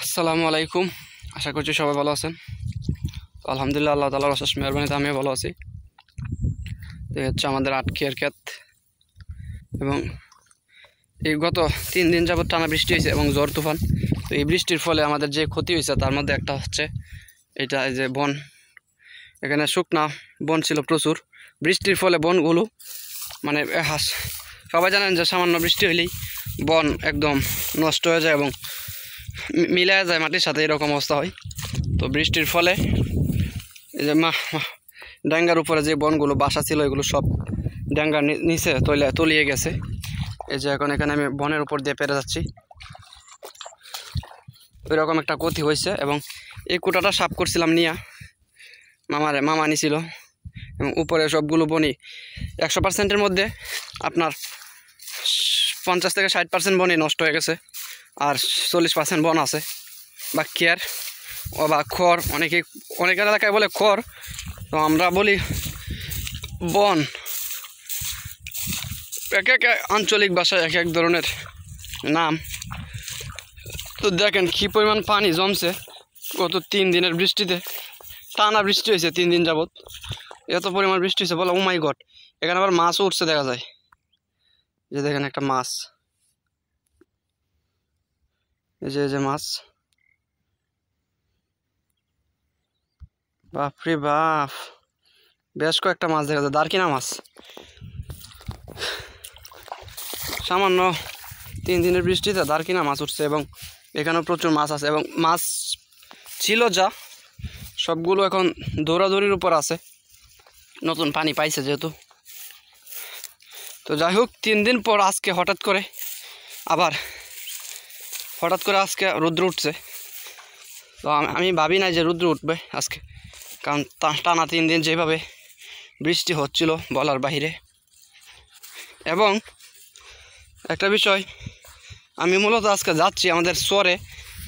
আসসালামু আলাইকুম। আশা করছি সবাই ভালো আছেন। তো আলহামদুলিল্লাহ, আল্লাহ তাআলার অশেষ মেহরবানিতে আমিও ভালো আছি। তো এই হচ্ছে আমাদের আটকিয়ার ক্ষেত, এবং এই গত 3 দিন যাবত টানা বৃষ্টি হয়েছে এবং ঝড় তুফান। তো এই বৃষ্টির ফলে আমাদের যে ক্ষতি হয়েছে তার মধ্যে একটা হচ্ছে এটা, এই যে বন, এখানে শুকনা বন ছিল প্রচুর। বৃষ্টির ফলে বনগুলো মানে সবাই জানেন যে সামান্য বৃষ্টি হলেই বন একদম নষ্ট হয়ে যায় এবং মিলে যায় মাটির সাথে, এরকম অবস্থা হয়। তো বৃষ্টির ফলে এই যে ডাঙ্গার উপরে যে বনগুলো বাসা ছিল এগুলো সব ডাঙ্গার নিচে তলিয়ে গেছে। এই যে এখন এখানে আমি বনের উপর দিয়ে পেরে যাচ্ছি, ওইরকম একটা ক্ষতি হয়েছে। এবং এই কোটাটা সাফ করছিলাম নিয়া, মামা নিছিল, এবং উপরে সবগুলো বনই 100%-এর মধ্যে আপনার 50 থেকে 60% বনই নষ্ট হয়ে গেছে, আর 40% বন আছে বা কেয়ার বা খড়। অনেক এলাকায় বলে খড়, তো আমরা বলি বন। এক এক আঞ্চলিক ভাষায় এক এক ধরনের নাম। তো দেখেন কী পরিমাণ পানি জমছে গত 3 দিনের বৃষ্টিতে। টানা বৃষ্টি হয়েছে 3 দিন যাবত, এত পরিমাণ বৃষ্টি হয়েছে বলে ও মাই গড। এখানে আবার মাছও উঠছে দেখা যায়, যে দেখেন একটা মাছ, এই যে মাছ, বাপরে বাপ, বেশ কয়েকটা মাছ দেখা যায়, দারকিনা মাছ। সামান্য 3 দিনের বৃষ্টিতে দারকিনা মাছ উঠছে, এবং এখানেও প্রচুর মাছ আছে, এবং মাছ ছিল যা সবগুলো এখন দৌড়াদৌড়ির উপর আছে, নতুন পানি পাইছে যেহেতু। তো যাই হোক, 3 দিন পর আজকে হঠাৎ করে আজকে রৌদ্র উঠছে। তো আমি ভাবি নাই যে রৌদ্র উঠবে আজকে, কারণ টানা 3 দিন যেভাবে বৃষ্টি হচ্ছিল বলার বাহিরে। এবং একটা বিষয়, আমি মূলত আজকে যাচ্ছি আমাদের চরে,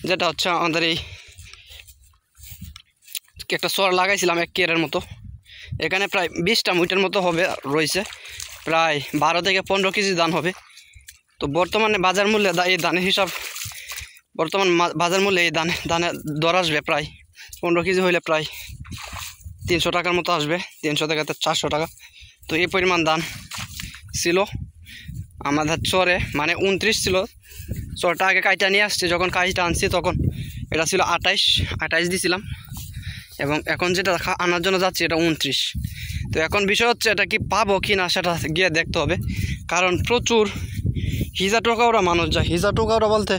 যেটা হচ্ছে আমাদের এই একটা চর লাগাইছিলাম 1 কেয়ারের মতো। এখানে প্রায় 20টা মুইটের মতো হবে রয়েছে, প্রায় 12 থেকে 15 কেজি ধান হবে। তো বর্তমানে বাজার মূল্যে এই ধানের হিসাব, বাজার মূল্যে এই ধানের দর আসবে প্রায় 15 কেজি হইলে প্রায় 300 টাকার মতো আসবে, 300 থেকে 400 টাকা। তো এই পরিমাণ ধান ছিল আমাদের চরে, মানে 29 ছিল। চরটা আগে কাইটা নিয়ে আসছে, যখন কাইটা আনছি তখন এটা ছিল 28 দিছিলাম, এবং এখন যেটা আনার জন্য যাচ্ছি এটা 29। তো এখন বিষয় হচ্ছে এটা কি পাবো কি না সেটা গিয়ে দেখতে হবে, কারণ প্রচুর হিজা টোকাওরা মানুষ যায়। হিজা টোকাওরা বলতে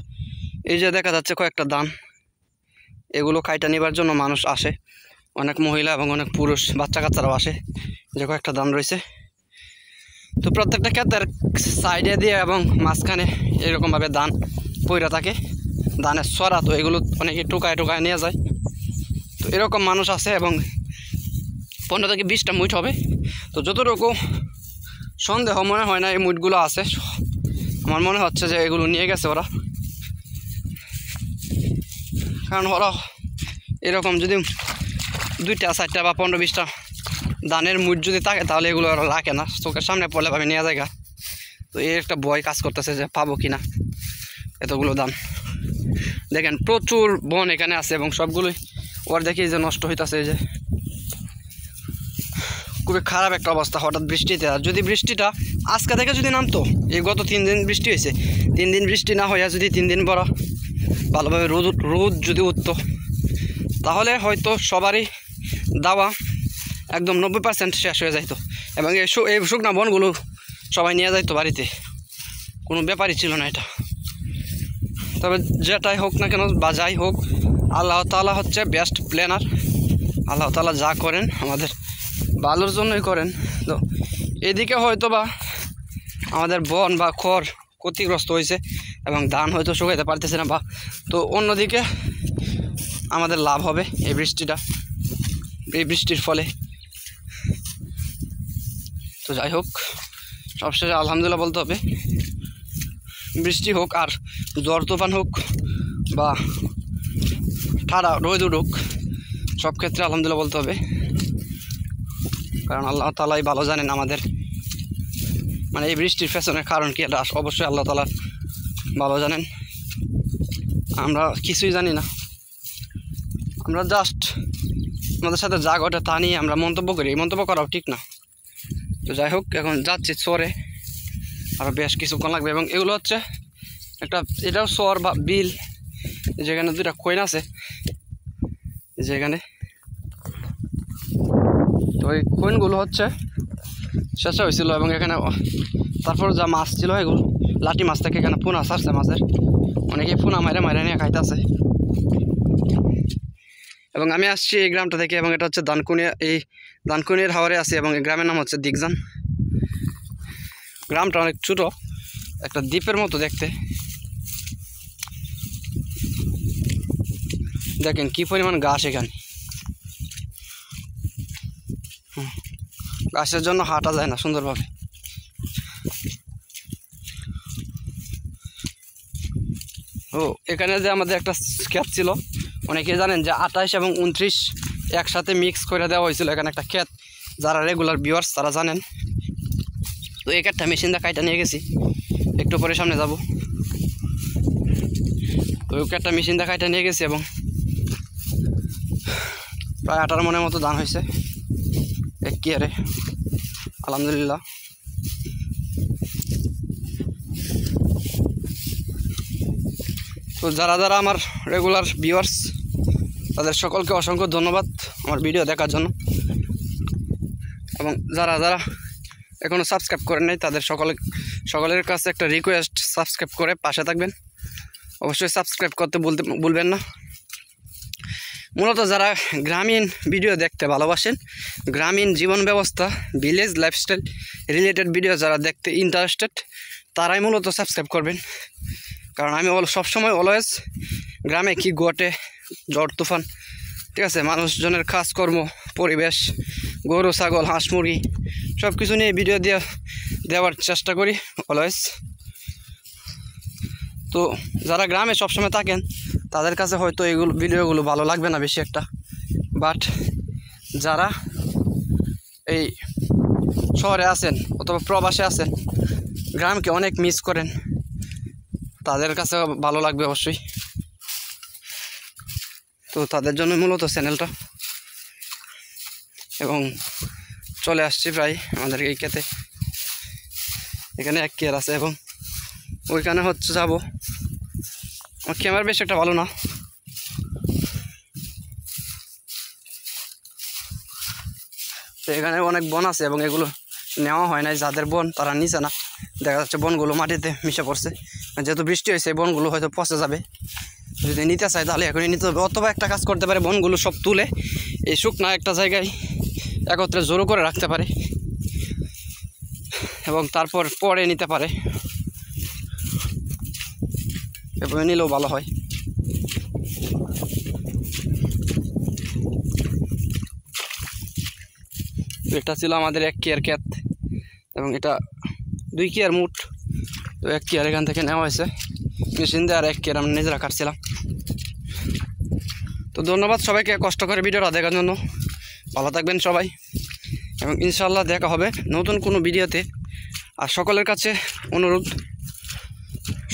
এই যে দেখা যাচ্ছে কয়েকটা ধান, এগুলো কাইটা নেবার জন্য মানুষ আসে, অনেক মহিলা এবং অনেক পুরুষ, বাচ্চা কাচ্চারাও আসে। যে কয়েকটা ধান রয়েছে, তো প্রত্যেকটা ক্ষেতের সাইডে দিয়ে এবং মাঝখানে এরকমভাবে ধান পইরা থাকে, ধানের ছড়া। তো এগুলো অনেকে টোকায় নিয়ে যায়। তো এরকম মানুষ আছে, এবং 15 থেকে 20টা মুইট হবে। তো যতটুকু সন্দেহ মনে হয় না এই মুইটগুলো আছে, আমার মনে হচ্ছে যে এগুলো নিয়ে গেছে ওরা। কারণ ওরা এরকম যদি 2টা 4টা বা 15-20টা ধানের মুইট যদি থাকে, তাহলে এগুলো ওরা রাখে না, চোখের সামনে পড়লে ভাবে নিয়ে যায়। তো এই একটা ভয় কাজ করতেছে যে পাবো কিনা এতগুলো ধান। দেখেন প্রচুর বন এখানে আছে, এবং সবগুলোই ওর দেখি যে নষ্ট হইতেছে। এই যে খুবই খারাপ একটা অবস্থা হঠাৎ বৃষ্টিতে। আর যদি বৃষ্টিটা আজকে থেকে যদি নামতো, এই গত 3 দিন বৃষ্টি হয়েছে, 3 দিন বৃষ্টি না হইয়া যদি 3 দিন পর ভালোভাবে রোদ যদি উঠতো, তাহলে হয়তো সবারই দাওয়া একদম 90% শেষ হয়ে যাইতো, এবং এই শুকনা বনগুলো সবাই নিয়ে যাইতো বাড়িতে, কোনো ব্যাপারই ছিল না এটা। তবে যেটাই হোক না কেন বা যাই হোক, আল্লাহ তাআলা হচ্ছে বেস্ট প্ল্যানার। আল্লাহ তাআলা যা করেন আমাদের ভালোর জন্যই করেন। তো এদিকে হয়তো বা আমাদের বন বা খড় ক্ষতিগ্রস্ত হয়েছে, এবং ধান হয়তো শুকাইতে পারতেছে না, বা তো অন্যদিকে আমাদের লাভ হবে এই বৃষ্টির ফলে। তো যাই হোক, সবশেষে আলহামদুলিল্লাহ বলতে হবে। বৃষ্টি হোক আর ঝড় তুফান হোক বা ঠাড়া রোদ উঠুক, সব ক্ষেত্রে আলহামদুলিল্লাহ বলতে হবে, কারণ আল্লাহ তাআলাই ভালো জানেন আমাদের মানে এই বৃষ্টির পেছনের কারণ কি, এটা অবশ্যই আল্লাহ তাআলা ভালো জানেন। আমরা কিছুই জানি না, আমরা জাস্ট আমাদের সাথে যা ঘটে তা নিয়ে আমরা মন্তব্য করি। এই মন্তব্য করাও ঠিক না। তো যাই হোক, এখন যাচ্ছি চরে, আরও বেশ কিছুক্ষণ লাগবে। এবং এগুলো হচ্ছে একটা, এটাও চর বা বিল, যেখানে দুইটা কইন আছে যেখানে। তো এই কইনগুলো হচ্ছে শেষ হয়েছিল, এবং এখানে তারপর যা মাছ ছিল এগুলো লাঠি মাছ থেকে এখানে পোনা ছাড়ছে মাছের, অনেকেই পোনা মাইরে মাইরে নিয়ে খাইতেছে। এবং আমি আসছি এই গ্রামটা থেকে, এবং এটা হচ্ছে দানকুনিয়া, এই দানকুনির হাওরে আছে, এবং এই গ্রামের নাম হচ্ছে দিগজান। গ্রামটা অনেক ছোটো, একটা দ্বীপের মতো দেখতে। দেখেন কি পরিমাণ গাছ এখানে, গাছের জন্য হাঁটা যায় না সুন্দরভাবে। ও এখানে যে আমাদের একটা ক্ষেত ছিল, অনেকে জানেন যে 28 এবং 29 একসাথে মিক্স করে দেওয়া হয়েছিল এখানে একটা ক্ষেত। যারা রেগুলার ভিউয়ার্স তারা জানেন। তো এই ক্ষেতটা মেশিন দিয়ে কাইটা নিয়ে গেছি, একটু পরে সামনে যাব। তো ওই ক্ষেতটা মেশিন দিয়ে কাইটা নিয়ে গেছি, এবং প্রায় 18 মনের মতো ধান হয়েছে এক কিয়ারে, আলহামদুলিল্লাহ। তো যারা যারা আমার রেগুলার ভিউয়ার্স, তাদের সকলকে অসংখ্য ধন্যবাদ আমার ভিডিও দেখার জন্য। এবং যারা যারা এখনও সাবস্ক্রাইব করেন নাই, তাদের সকলের কাছে একটা রিকোয়েস্ট, সাবস্ক্রাইব করে পাশে থাকবেন। অবশ্যই সাবস্ক্রাইব করতে ভুলবেন না। মূলত যারা গ্রামীণ ভিডিও দেখতে ভালোবাসেন, গ্রামীণ জীবন ব্যবস্থা, ভিলেজ লাইফস্টাইল রিলেটেড ভিডিও যারা দেখতে ইন্টারেস্টেড, তারাই মূলত সাবস্ক্রাইব করবেন। কারণ আমি সবসময় অলওয়েজ গ্রামে কি ঘটে, ঝড় তুফান, ঠিক আছে, মানুষজনের কাজকর্ম, পরিবেশ, গরু ছাগল হাঁস মুরগি সব কিছু নিয়ে ভিডিও দেওয়ার চেষ্টা করি অলওয়েজ। তো যারা গ্রামে সবসময় থাকেন, তাদের কাছে হয়তো এইগুলো ভিডিওগুলো ভালো লাগবে না বেশি একটা, বাট যারা এই শহরে আছেন অথবা প্রবাসে আছেন, গ্রামকে অনেক মিস করেন, তাদের কাছে ভালো লাগবে অবশ্যই। তো তাদের জন্য মূলত চ্যানেলটা। এবং চলে আসছি প্রায় আমাদের এই ক্ষেতে, এখানে এক কেয়ার আছে, এবং ওইখানে হচ্ছে যাব। আমার ক্যামেরা বেশ একটা ভালো না, তো এখানে অনেক বন আছে, এবং এগুলো নেওয়া হয় না। যাদের বন তারা নিচে না, দেখা যাচ্ছে বনগুলো মাটিতে মিশে পড়ছে। যেহেতু বৃষ্টি হয়েছে, বনগুলো হয়তো পচে যাবে। যদি নিতে চাই তাহলে এখনই নিতে হবে, অথবা একটা কাজ করতে পারে, বনগুলো সব তুলে এই শুকনা একটা জায়গায় একত্রে জড়ো করে রাখতে পারে, এবং তারপর পরে নিতে পারে। এভাবে নিলেও ভালো হয়। এটা ছিল আমাদের এক কেয়ার ক্ষেত, এবং এটা 2 কেয়ার মুট। তো 1 কেয়ার এখান থেকে নেওয়া হয়েছে মেশিন দিয়ে, আর 1 কেয়ার আমরা নিজেরা কাটছিলাম। তো ধন্যবাদ সবাইকে কষ্ট করে ভিডিওটা দেখার জন্য। ভালো থাকবেন সবাই, এবং ইনশাল্লাহ দেখা হবে নতুন কোনো ভিডিওতে। আর সকলের কাছে অনুরোধ,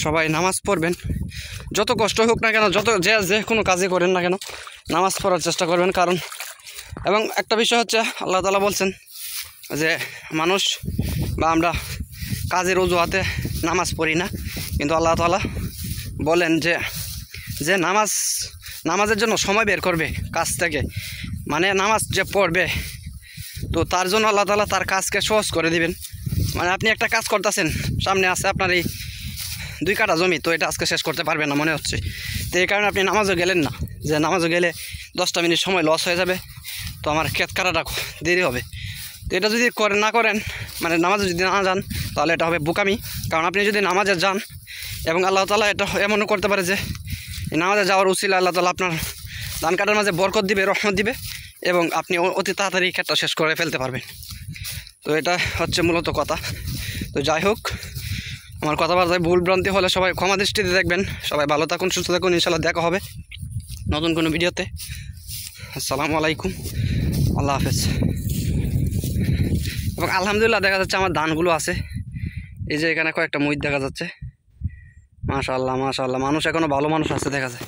সবাই নামাজ পড়বেন, যত কষ্ট হোক না কেন, যে কোনো কাজে করেন না কেন, নামাজ পড়ার চেষ্টা করবেন। কারণ এবং একটা বিষয় হচ্ছে, আল্লাহ তাআলা বলছেন যে মানুষ বা আমরা কাজের অজুহাতে নামাজ পড়ি না, কিন্তু আল্লাহ তাআলা বলেন যে নামাজের জন্য সময় বের করবে কাজ থেকে, মানে নামাজ যে পড়বে, তো তার জন্য আল্লাহ তাআলা তার কাজকে সহজ করে দিবেন। মানে আপনি একটা কাজ করতেছেন, সামনে আছে আপনার এই 2 কাঠা জমি, তো এটা আজকে শেষ করতে পারবেন না মনে হচ্ছে। তো এই কারণে আপনি নামাজও গেলেন না, যে নামাজও গেলে 10টা মিনিট সময় লস হয়ে যাবে, তো আমার ক্ষেত কাটাটা দেরি হবে। তো এটা যদি না করেন, মানে নামাজে যদি না যান, তাহলে এটা হবে বোকামি। কারণ আপনি যদি নামাজে যান, এবং আল্লাহ তাআলা এটা এমনও করতে পারে যে নামাজে যাওয়ার উসিলা আল্লাহ তাআলা আপনার ধান কাটার মাঝে বরকত দিবে, রহমত দিবে, এবং আপনি অতি তাড়াতাড়ি ক্ষেতটা শেষ করে ফেলতে পারবেন। তো এটা হচ্ছে মূলত কথা। তো যাই হোক, আমার কথাবার্তায় ভুল ভ্রান্তি হলে সবাই ক্ষমা দৃষ্টিতে দেখবেন। সবাই ভালো থাকুন, সুস্থ থাকুন, ইনশাল্লাহ দেখা হবে নতুন কোনো ভিডিওতে। আসসালামু আলাইকুম, আল্লাহ হাফেজ। এবং আলহামদুলিল্লাহ দেখা যাচ্ছে আমার ধানগুলো আছে, এই যে এখানে কয়েকটা মহিষ দেখা যাচ্ছে, মাশাআল্লাহ মাশাআল্লাহ, মানুষ এখনো ভালো মানুষ আছে দেখা যায়,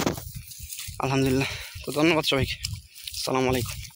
আলহামদুলিল্লাহ। তো ধন্যবাদ সবাইকে, আসসালামু আলাইকুম।